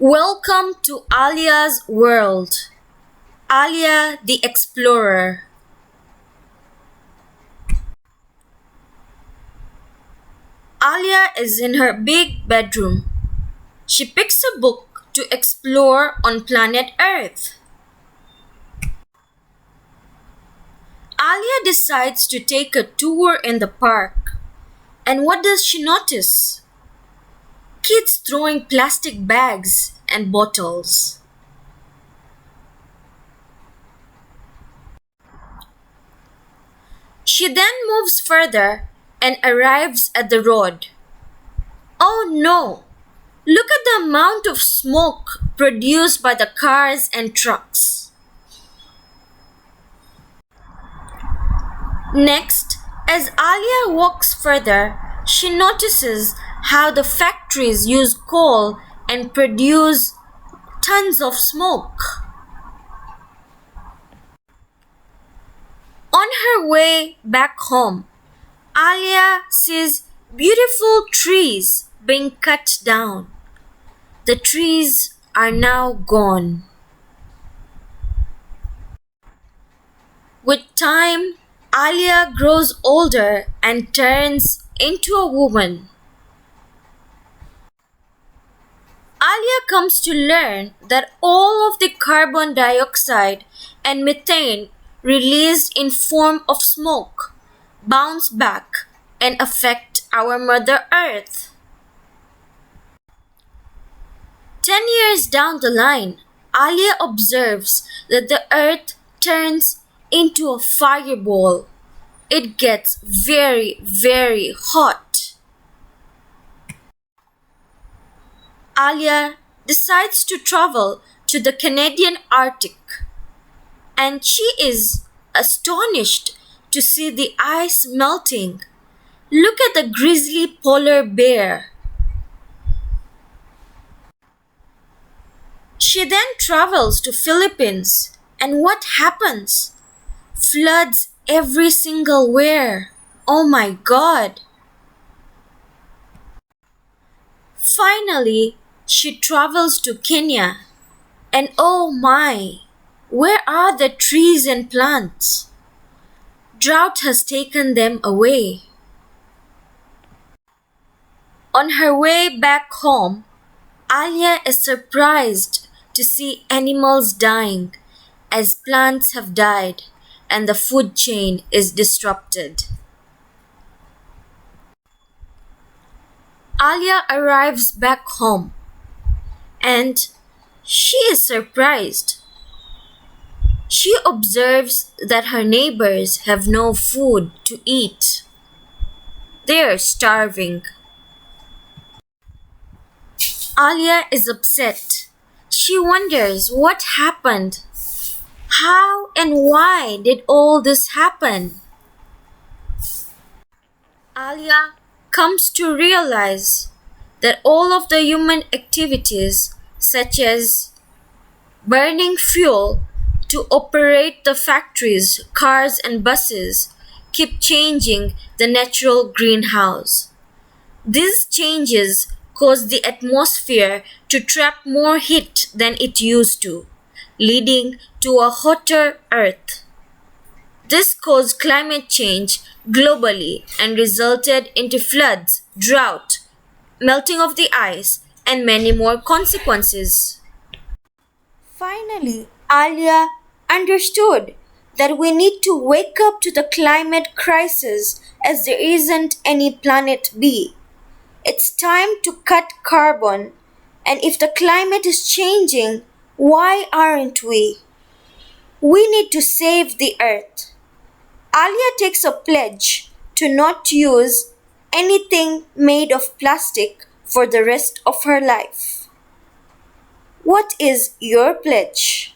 Welcome to Alia's world. Alia the Explorer. Alia is in her big bedroom. She picks a book to explore on planet Earth. Alia decides to take a tour in the park. And what does she notice? Kids throwing plastic bags and bottles. She then moves further and arrives at the road. Oh no! Look at the amount of smoke produced by the cars and trucks. Next, as Alia walks further, she notices how the factories use coal and produce tons of smoke. On her way back home, Alia sees beautiful trees being cut down. The trees are now gone. With time, Alia grows older and turns into a woman. Alia comes to learn that all of the carbon dioxide and methane released in form of smoke bounce back and affect our Mother Earth. 10 years down the line, Alia observes that the Earth turns into a fireball. It gets very, very hot. Alia decides to travel to the Canadian Arctic, and she is astonished to see the ice melting. Look at the grizzly polar bear. She then travels to Philippines, and what happens? Floods every single where. Oh my god. Finally, she travels to Kenya, and oh my, where are the trees and plants? Drought has taken them away. On her way back home, Alia is surprised to see animals dying as plants have died and the food chain is disrupted. Alia arrives back home and she is surprised. She observes that her neighbors have no food to eat. They are starving. Alia is upset. She wonders what happened. How and why did all this happen? Alia comes to realize that all of the human activities, such as burning fuel to operate the factories, cars, and buses, keep changing the natural greenhouse. These changes cause the atmosphere to trap more heat than it used to, leading to a hotter Earth. This caused climate change globally and resulted into floods, drought, melting of the ice, and many more consequences. Finally, Alia understood that we need to wake up to the climate crisis as there isn't any planet B. It's time to cut carbon, and if the climate is changing, why aren't we? We need to save the earth. Alia takes a pledge to not use anything made of plastic for the rest of her life. What is your pledge?